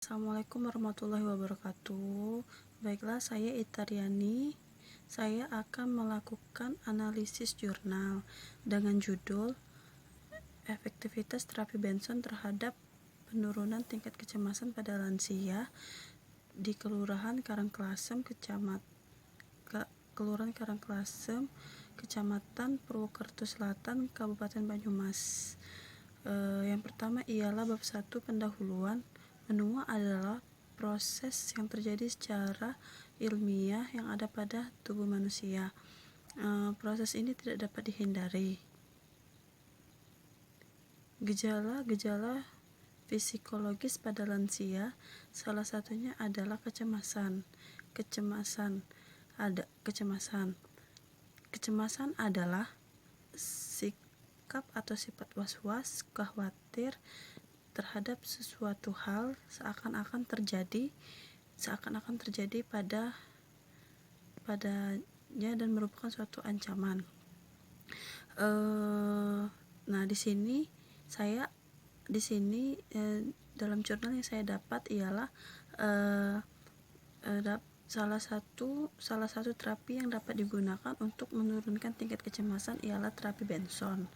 Assalamualaikum warahmatullahi wabarakatuh. Baiklah, saya Itariani. Saya akan melakukan analisis jurnal dengan judul Efektivitas Terapi Benson terhadap Penurunan Tingkat Kecemasan pada Lansia di Kelurahan Karangklasem, Kecamatan Purwokerto Selatan, Kabupaten Banyumas. Yang pertama ialah bab 1, pendahuluan. Menua adalah proses yang terjadi secara ilmiah yang ada pada tubuh manusia. Proses ini tidak dapat dihindari. Gejala-gejala psikologis pada lansia, salah satunya adalah kecemasan. Kecemasan adalah sikap atau sifat was-was, khawatir terhadap sesuatu hal seakan-akan terjadi padanya dan merupakan suatu ancaman. Nah, di sini dalam jurnal yang saya dapat ialah salah satu terapi yang dapat digunakan untuk menurunkan tingkat kecemasan ialah terapi Benson.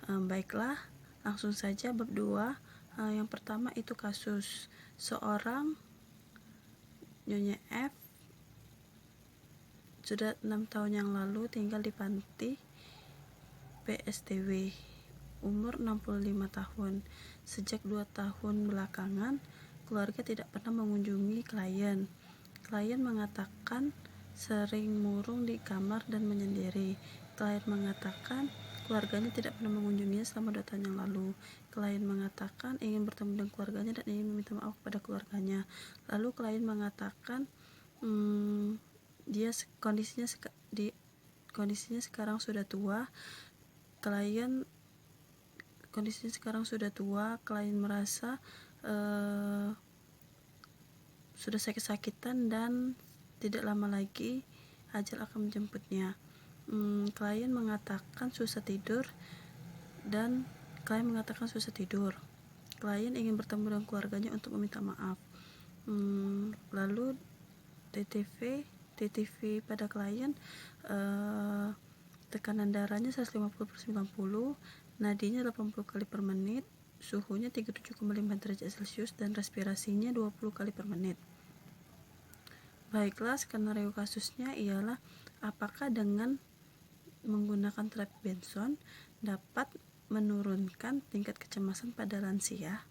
Baiklah, langsung saja bab 2. Yang pertama itu kasus seorang Nyonya F sudah 6 tahun yang lalu tinggal di panti PSTW, umur 65 tahun. Sejak 2 tahun belakangan, keluarga tidak pernah mengunjungi klien. Klien mengatakan sering murung di kamar dan menyendiri. Klien mengatakan keluarganya tidak pernah mengunjunginya selama 2 tahun yang lalu. Klien mengatakan ingin bertemu dengan keluarganya dan ingin meminta maaf kepada keluarganya. Lalu klien mengatakan kondisinya sekarang sudah tua. Klien merasa sudah sakit-sakitan dan tidak lama lagi ajal akan menjemputnya. Klien mengatakan susah tidur. Klien ingin bertemu dengan keluarganya untuk meminta maaf. Lalu TTV pada klien, tekanan darahnya 150/90, nadinya 80 kali per menit, suhunya 37,5 derajat Celcius, dan respirasinya 20 kali per menit. Baiklah, skenario kasusnya ialah apakah dengan menggunakan terapi Benson dapat menurunkan tingkat kecemasan pada lansia.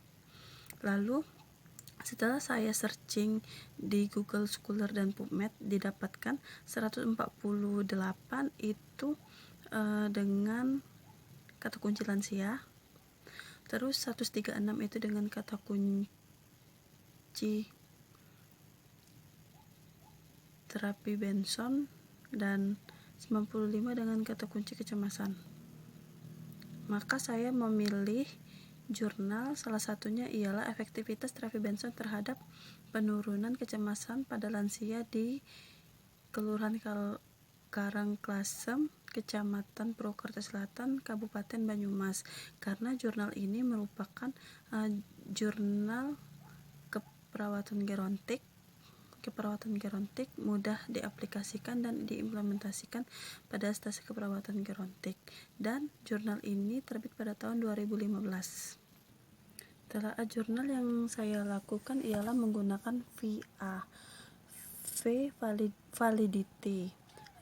Lalu setelah saya searching di Google Scholar dan PubMed, didapatkan 148 itu dengan kata kunci lansia, terus 136 itu dengan kata kunci terapi Benson, dan 95 dengan kata kunci kecemasan. Maka saya memilih jurnal, salah satunya ialah efektivitas terapi Benson terhadap penurunan kecemasan pada lansia di Kelurahan Karangklasem, Kecamatan Purwokerto Selatan, Kabupaten Banyumas, karena jurnal ini merupakan jurnal keperawatan gerontik, mudah diaplikasikan dan diimplementasikan pada stase keperawatan gerontik, dan jurnal ini terbit pada tahun 2015. Telaah jurnal yang saya lakukan ialah menggunakan validity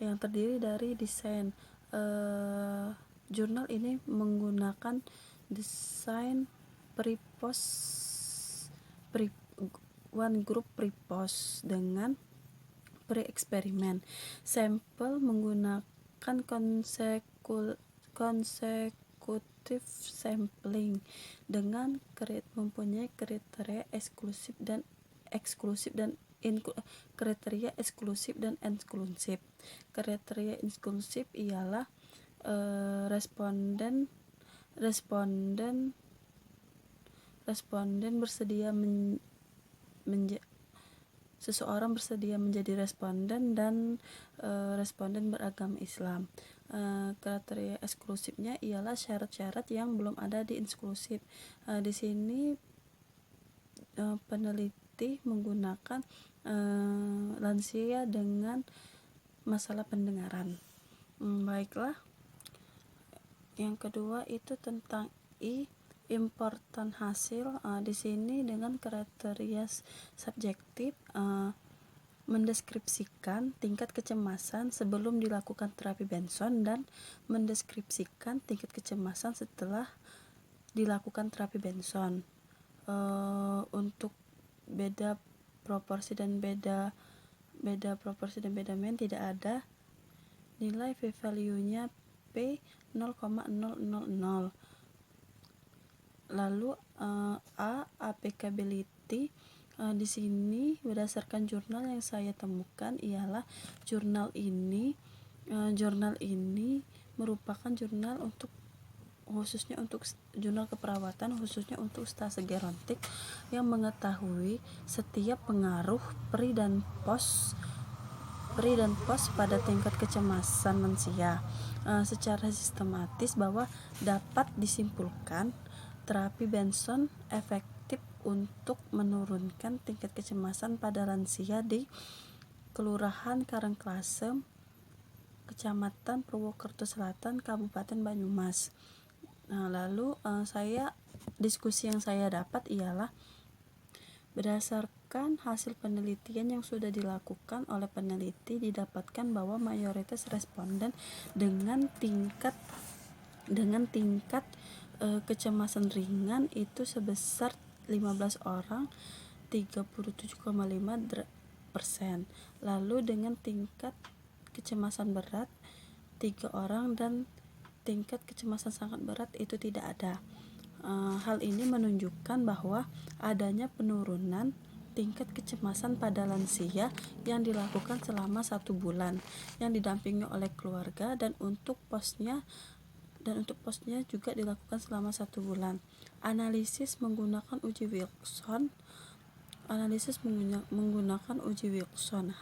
yang terdiri dari desain. Jurnal ini menggunakan desain one group pre-post dengan pre-eksperimen. Sampel menggunakan consecutive sampling dengan mempunyai kriteria eksklusif dan kriteria eksklusif dan inklusif. Kriteria eksklusif ialah responden bersedia seseorang bersedia menjadi responden dan responden beragama Islam. Kriteria eksklusifnya ialah syarat-syarat yang belum ada di inklusif. Di sini peneliti menggunakan lansia dengan masalah pendengaran. Baiklah, yang kedua itu tentang important hasil. Di sini dengan kriteria subjektif, mendeskripsikan tingkat kecemasan sebelum dilakukan terapi Benson dan mendeskripsikan tingkat kecemasan setelah dilakukan terapi Benson. Untuk beda proporsi dan beda main tidak ada. Nilai p-value-nya P 0,000. Lalu applicability, di sini berdasarkan jurnal yang saya temukan ialah jurnal ini merupakan jurnal khususnya untuk jurnal keperawatan, khususnya untuk stase gerontik yang mengetahui setiap pengaruh pre dan post pada tingkat kecemasan lansia secara sistematis, bahwa dapat disimpulkan terapi Benson efektif untuk menurunkan tingkat kecemasan pada lansia di Kelurahan Karangklasem, Kecamatan Purwokerto Selatan, Kabupaten Banyumas. Lalu diskusi yang saya dapat ialah berdasarkan hasil penelitian yang sudah dilakukan oleh peneliti, didapatkan bahwa mayoritas responden dengan tingkat kecemasan ringan itu sebesar 15 orang 37,5%. Lalu dengan tingkat kecemasan berat 3 orang dan tingkat kecemasan sangat berat itu tidak ada. Hal ini menunjukkan bahwa adanya penurunan tingkat kecemasan pada lansia yang dilakukan selama 1 bulan yang didampingi oleh keluarga, dan untuk posnya juga dilakukan selama 1 bulan. Analisis menggunakan uji Wilson.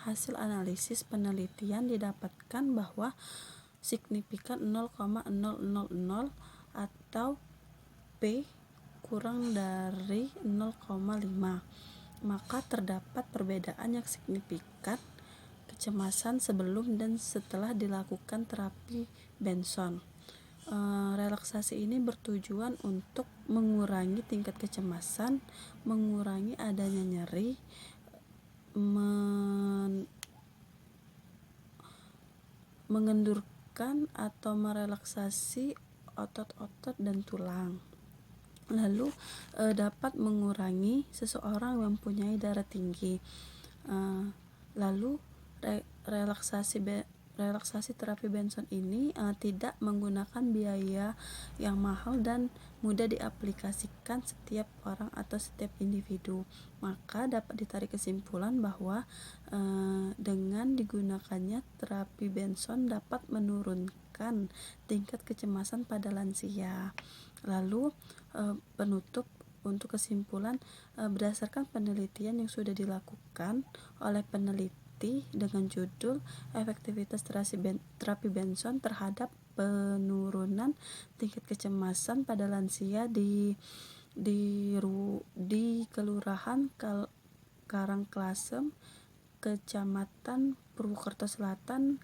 Hasil analisis penelitian didapatkan bahwa signifikan 0,000 atau P kurang dari 0,5, maka terdapat perbedaan yang signifikan kecemasan sebelum dan setelah dilakukan terapi Benson. Relaksasi ini bertujuan untuk mengurangi tingkat kecemasan, mengurangi adanya nyeri, mengendurkan atau merelaksasi otot-otot dan tulang. Lalu dapat mengurangi seseorang yang mempunyai darah tinggi. Lalu relaksasi terapi Benson ini tidak menggunakan biaya yang mahal dan mudah diaplikasikan setiap orang atau setiap individu. Maka dapat ditarik kesimpulan bahwa dengan digunakannya terapi Benson dapat menurunkan tingkat kecemasan pada lansia. Lalu penutup untuk kesimpulan, berdasarkan penelitian yang sudah dilakukan oleh peneliti dengan judul efektivitas terapi Benson terhadap penurunan tingkat kecemasan pada lansia di Kelurahan Karangklasem, Kecamatan Purwokerto Selatan,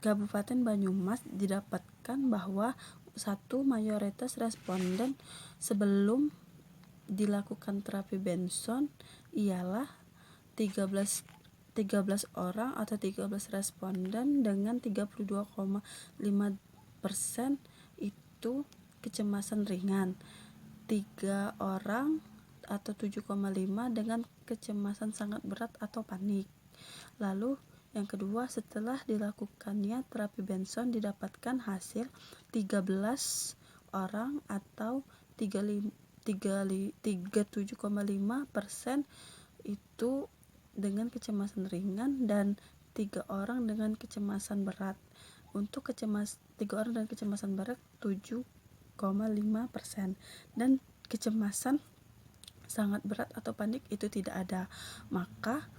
Kabupaten Banyumas, didapatkan bahwa mayoritas responden sebelum dilakukan terapi Benson ialah 13 orang atau 13 responden dengan 32,5% itu kecemasan ringan, 3 orang atau 7,5 dengan kecemasan sangat berat atau panik. Lalu yang kedua, setelah dilakukannya terapi Benson didapatkan hasil 13 orang atau 37,5% itu dengan kecemasan ringan dan 3 orang dengan kecemasan berat. Untuk 3 orang dengan kecemasan berat 7,5%, dan kecemasan sangat berat atau panik itu tidak ada. Maka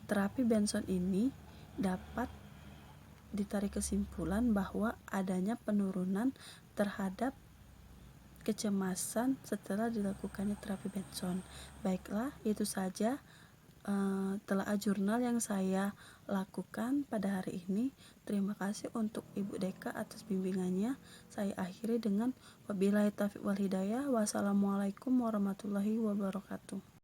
terapi Benson ini dapat ditarik kesimpulan bahwa adanya penurunan terhadap kecemasan setelah dilakukannya terapi Benson. Baiklah, itu saja telaah jurnal yang saya lakukan pada hari ini. Terima kasih untuk Ibu Deka atas bimbingannya. Saya akhiri dengan wabillahi taufiq wal hidayah. Wassalamualaikum warahmatullahi wabarakatuh.